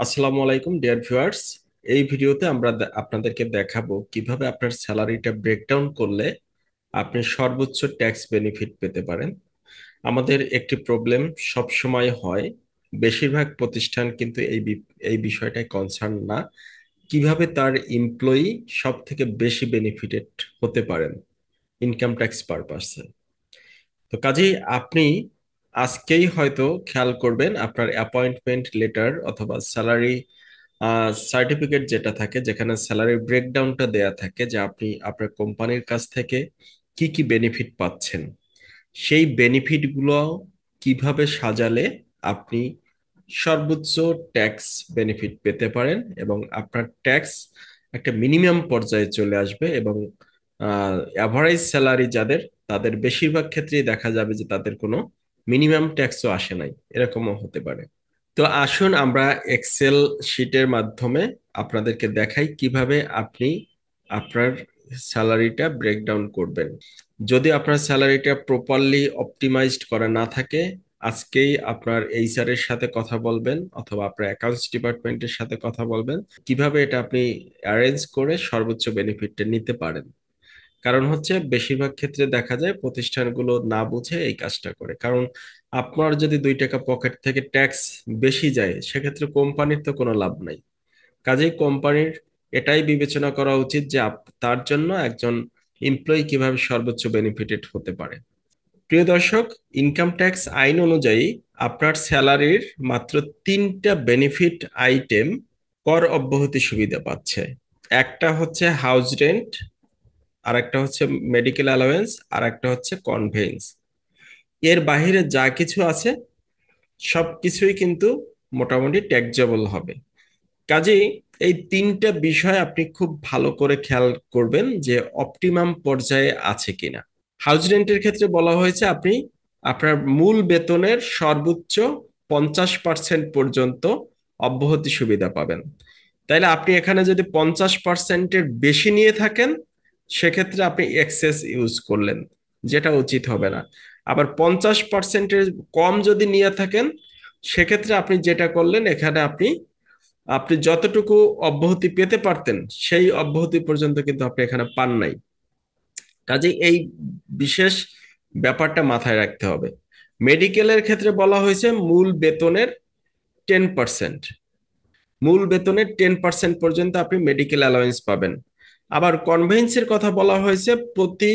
আসসালামু আলাইকুম dear viewers. এই ভিডিওতে আমরা আপনাদেরকে দেখাবো কিভাবে আপনার স্যালারিটা ব্রেকডাউন করলে আপনি সর্বোচ্চ ট্যাক্স বেনিফিট পেতে পারেন। আমাদের একটি প্রবলেম সব সময় হয়, বেশিরভাগ প্রতিষ্ঠান কিন্তু এই বিষয়টায় কনসার্ন না, কিভাবে তার এমপ্লয়ি সব থেকে বেশি বেনিফিটেড হতে পারেন ইনকাম ট্যাক্স পারপাসে। তো কাজেই আপনি আজকেই হয়তো খেয়াল করবেন আপনার অ্যাপয়েন্টমেন্ট লেটার অথবা স্যালারি সার্টিফিকেট যেটা থাকে, যেখানে স্যালারি ব্রেকডাউনটা দেয়া থাকে যে আপনি আপনার কোম্পানির কাছ থেকে কি কি বেনিফিট পাচ্ছেন, সেই বেনিফিটগুলো কিভাবে সাজালে আপনি সর্বোচ্চ ট্যাক্স বেনিফিট পেতে পারেন এবং আপনার ট্যাক্স একটা মিনিমাম পর্যায়ে চলে আসবে। এবং অ্যাভারেজ স্যালারি যাদের, তাদের বেশিরভাগ ক্ষেত্রেই দেখা যাবে যে তাদের কোনো মিনিমাম ট্যাক্সও আসে নাই, এরকমও হতে পারে। তো আসুন আমরা এক্সেল শিটের মাধ্যমে আপনাদেরকে দেখাই কিভাবে আপনি আপনার স্যালারিটা ব্রেকডাউন করবেন। যদি আপনার স্যালারিটা প্রপারলি অপটিমাইজড করা না থাকে, আজকেই আপনার এইচআর এর সাথে কথা বলবেন অথবা আপনার অ্যাকাউন্টস ডিপার্টমেন্টের সাথে কথা বলবেন কিভাবে এটা আপনি অ্যারেঞ্জ করে সর্বোচ্চ বেনিফিটটা নিতে পারেন। কারণ হচ্ছে বেশিরভাগ ক্ষেত্রে দেখা যায় প্রতিষ্ঠানগুলো না বুঝে এই কাজটা করে। কারণ আপনার যদি 2 টাকা পকেট থেকে ট্যাক্স বেশি যায়, সেক্ষেত্রে কোম্পানির তো কোনো লাভ নাই। কাজেই কোম্পানির এটাই বিবেচনা করা উচিত যে তার জন্য একজন এমপ্লয়ি কিভাবে সর্বোচ্চ বেনিফিটেড হতে পারে। প্রিয় দর্শক, ইনকাম ট্যাক্স আইন অনুযায়ী আপনার স্যালারির মাত্র 3টা বেনিফিট আইটেম কর অব্যাহতি সুবিধা পাচ্ছে। একটা হচ্ছে হাউস রেন্ট, আর একটা হচ্ছে মেডিকেল অ্যালাওয়েন্স, আর একটা হচ্ছে কনভেন্স। এর বাহিরে যা কিছু আছে সবকিছুই কিন্তু মোটামুটি ট্যাক্সেবল হবে। কাজেই এই 3টা বিষয় আপনি খুব ভালো করে খেয়াল করবেন যে অপটিমাম পর্যায়ে আছে কিনা। হাউস রেন্টের ক্ষেত্রে বলা হয়েছে আপনি আপনার মূল বেতনের সর্বোচ্চ 50% পর্যন্ত অব্যাহতি সুবিধা পাবেন। তাইলে আপনি এখানে যদি 50%-এর বেশি নিয়ে থাকেন, সেক্ষেত্রে আপনি এক্সেস ইউজ করলেন, যেটা উচিত হবে না। আবার 50%-এর কম যদি নিয়ে থাকেন, সেক্ষেত্রে আপনি যেটা করলেন, এখানে আপনি আপনি যতটুকু অব্যাহতি পেতে পারতেন সেই অব্যাহতি পর্যন্ত কিন্তু আপনি এখানে পান নাই। কাজে এই বিশেষ ব্যাপারটা মাথায় রাখতে হবে। মেডিকেলের ক্ষেত্রে বলা হয়েছে মূল বেতনের 10%, মূল বেতনের 10% পর্যন্ত আপনি মেডিকেল অ্যালাওয়েন্স পাবেন। আবার কনভেন্সের কথা বলা হয়েছে প্রতি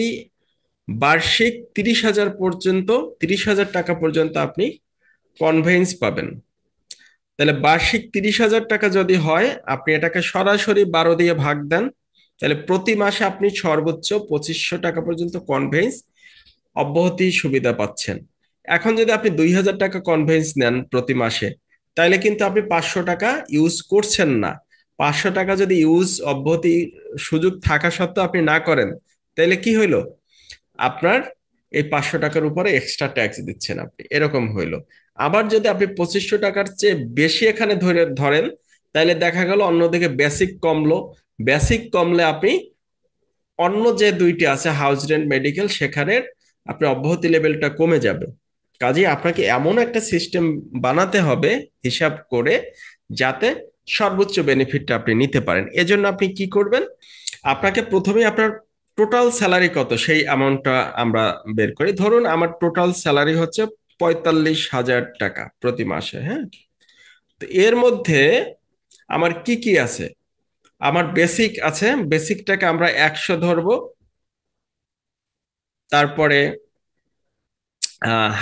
বার্ষিক 30,000 পর্যন্ত, 30,000 টাকা পর্যন্ত আপনি কনভেন্স পাবেন। তাহলে বার্ষিক 30,000 টাকা যদি হয়, আপনি এটাকে সরাসরি 12 দিয়ে ভাগ দেন, তাহলে প্রতি মাসে আপনি সর্বোচ্চ 2500 টাকা পর্যন্ত কনভেন্স অব্যাহতি সুবিধা পাচ্ছেন। এখন যদি আপনি 2,000 টাকা কনভেন্স নেন প্রতি মাসে, তাহলে কিন্তু আপনি 500 টাকা ইউজ করছেন না। 500 টাকা যদি ইউজ অব্যাহতি সুযোগ থাকা সত্ত্বেও আপনি না করেন, তাহলে কি হইলো? আপনার এই 500 টাকার উপরে এক্সট্রা ট্যাক্স দিচ্ছেন আপনি, এরকম হইলো। আবার যদি আপনি 2500 টাকার চেয়ে বেশি এখানে ধরেন, তাহলে দেখা গেল অন্যদিকে বেসিক কমলো। বেসিক কমলে আপনি অন্য যে দুইটি আছে হাউস রেন্ট মেডিকেল, সেখানে আপনি অব্যাহতি লেভেলটা কমে যাবে। কাজেই আপনাকে এমন একটা সিস্টেম বানাতে হবে হিসাব করে, যাতে সর্বোচ্চ বেনিফিটটা আপনি নিতে পারেন। এজন্য আপনি কি করবেন? আপনাকে প্রথমেই আপনার টোটাল স্যালারি কত সেই অ্যামাউন্টটা আমরা বের করি। ধরুন আমার টোটাল স্যালারি হচ্ছে 45,000 টাকা প্রতি মাসে, হ্যাঁ। তো এর মধ্যে আমার কি কি আছে? আমার বেসিক আছে, বেসিকটাকে আমরা 100 ধরবো। তারপরে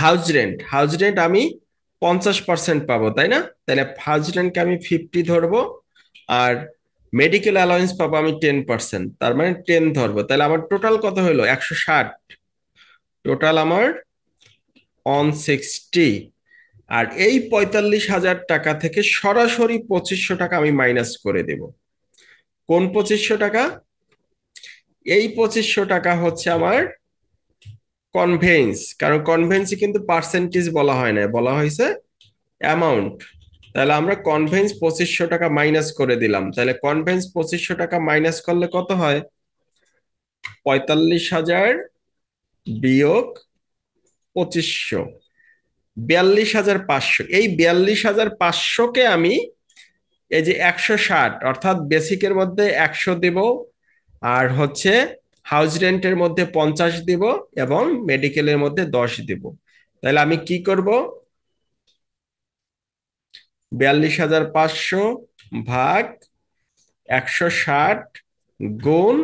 হাউস রেন্ট, হাউস রেন্ট আমি 50% পাবো, তাই না? তাহলে হাউস রেন্টকে আমি 50 ধরবো। আর মেডিকেল অ্যালাউন্স পাবো আমি 10%, তার মানে 10 ধরবো। তাহলে আমার টোটাল কত হলো? 160। টোটাল আমার 160। আর এই 45,000 টাকা থেকে সরাসরি 2500 টাকা আমি মাইনাস করে দেব। কোন 2500 টাকা? এই 2500 টাকা হচ্ছে আমার কনভেন্স। কারণ কনভেন্সে কিন্তু পার্সেন্টেজ বলা হয় না, বলা হয়েছে অ্যামাউন্ট। তাহলে আমরা কনভেন্স 2500 টাকা মাইনাস করে দিলাম। তাহলে কনভেন্স 2500 টাকা মাইনাস করলে কত হয়? 45,000 বিয়োগ 2500, 42,500। এই 42,500কে আমি এই যে 160 অর্থাৎ বেসিকের মধ্যে 100 দিব, আর হচ্ছে হাউস রেন্টের মধ্যে 50 দিব, এবং মেডিকেলের মধ্যে 10 দিব। তাহলে আমি কি করব, 42,500 ভাগ 160 গুণ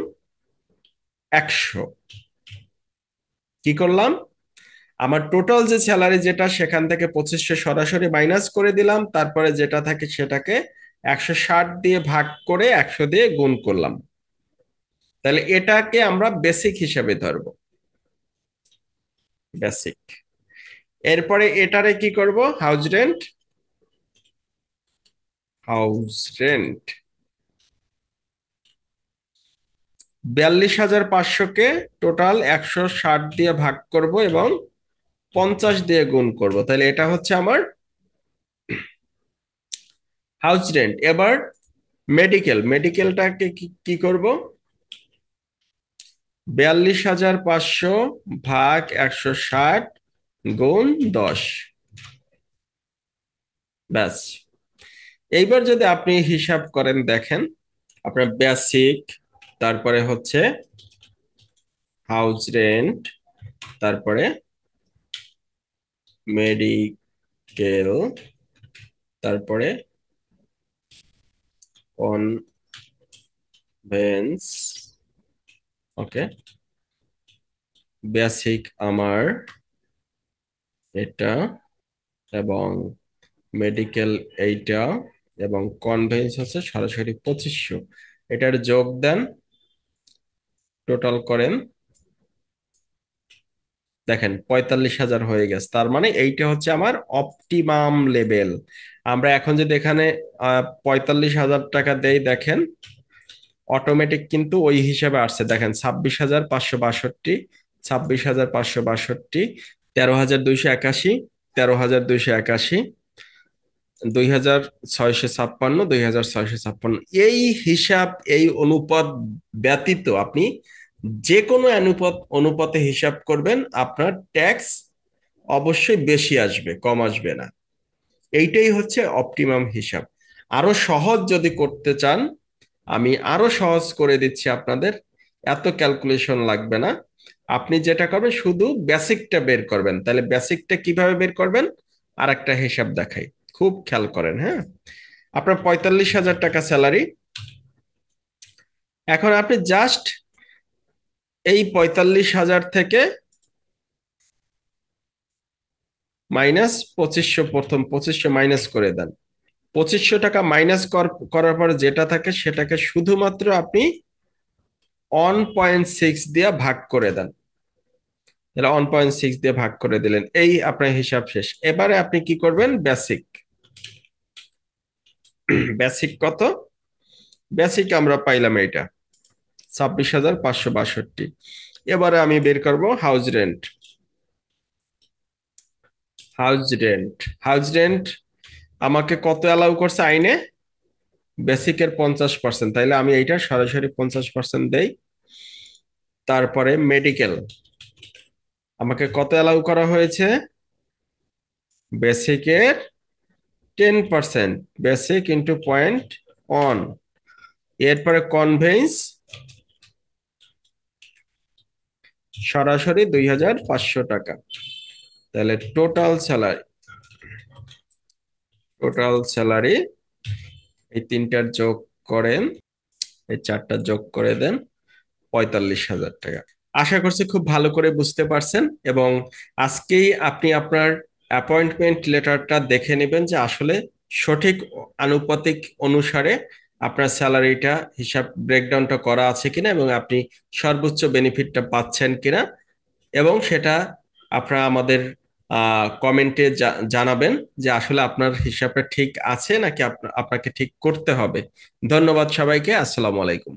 100। কি করলাম, আমার টোটাল যে স্যালারি যেটা সেখান থেকে 2500 সরাসরি মাইনাস করে দিলাম, তারপরে যেটা থাকে সেটাকে 160 দিয়ে ভাগ করে 100 দিয়ে গুণ করলাম। তাহলে এটাকে আমরা বেসিক হিসেবে ধরবো, বেসিক। এরপরে এটারে কি করব, হাউস রেন্ট, হাউস রেন্ট 42,500-কে টোটাল 160 দিয়ে ভাগ করব এবং 50 দিয়ে গুণ করব। তাহলে এটা হচ্ছে আমার হাউস রেন্ট। এবার মেডিকেলটাকে কি করব, 42,500 ভাগ 160 গুণ 10। ব্যাস। এইবার যদি আপনি হিসাব করেন, দেখেন আপনার বেসিক, তারপরে হচ্ছে হাউস রেন্ট, তারপরে মেডিকেল, তারপরে কনভেন্স, ওকে, বেসিক আমার এটা, এবং মেডিকেল এইটা, এবং কনভেন্স হচ্ছে সরাসরি 2500। এটার যোগ দেন, টোটাল করেন, দেখেন 45,000 হয়ে গেছে। তার মানে এইটা হচ্ছে আমার অপটিমাম লেভেল। আমরা এখন যদি এখানে 45,000 টাকা দেই, দেখেন অটোমেটিক কিন্তু ওই হিসেবে আসছে। দেখেন 26,562, 26,562, 13,281, 13,281, 2,656, 2,656। এই হিসাব, এই অনুপাত ব্যতীত আপনি যে কোনো অনুপাতে হিসাব করবেন, আপনার ট্যাক্স অবশ্যই বেশি আসবে, কম আসবে না। এইটাই হচ্ছে অপটিমাম হিসাব। আরো সহজ যদি করতে চান, আমি আরো সহজ করে দিচ্ছি আপনাদের, এত ক্যালকুলেশন লাগবে না। আপনি যেটা করবেন, শুধু বেসিকটা বের করবেন। তাহলে বেসিকটা কিভাবে বের করবেন, আর একটা হিসাব দেখাই, খুব খেয়াল করেন। হ্যাঁ, আপনার 45,000 টাকা স্যালারি। এখন আপনি জাস্ট এই 45,000 থেকে মাইনাস 2500, প্রথম 2500 মাইনাস করে দেন। 2500 টাকা মাইনাস করার পরে যেটা থাকে সেটাকে শুধুমাত্র আপনি 1.6 দিয়ে ভাগ করে দেন। তাহলে 1.6 দিয়ে ভাগ করে দিলেন, এই আপনার হিসাব শেষ। এবারে আপনি কি করবেন, বেসিক। বেসিক কত, বেসিক আমরা পাইলাম এইটা 26,562। এবারে আমি বের করব house rent. House rent, house rent আমাকে কত অ্যালাউ করছে আইনে, বেসিকের 50%। তাইলে আমি এইটা সরাসরি 50% দেই। তারপরে মেডিকেল আমাকে কত অ্যালাউ করা হয়েছে, বেসিকের 10%, বেসিক ইন্টু 0.1। এরপরে কনভেন্স সরাসরি 2,500 টাকা। তাহলে টোটাল স্যালারি এই তিনটার যোগ করেন, এই চারটা যোগ করে দেন, 45,000 টাকা। আশা করছি খুব ভালো করে বুঝতে পারছেন, এবং আজকেই আপনি আপনার অ্যাপয়েন্টমেন্ট লেটারটা দেখে নেবেন যে আসলে সঠিক আনুপাতিক অনুসারে আপনার স্যালারিটা হিসাব ব্রেকডাউনটা করা আছে কিনা, এবং আপনি সর্বোচ্চ বেনিফিটটা পাচ্ছেন কিনা, এবং সেটা আপনারা আমাদের কমেন্টে জানাবেন যে আসলে আপনার হিসাবটা ঠিক আছে নাকি আপনাকে ঠিক করতে হবে। ধন্যবাদ সবাইকে, আসসালামু আলাইকুম।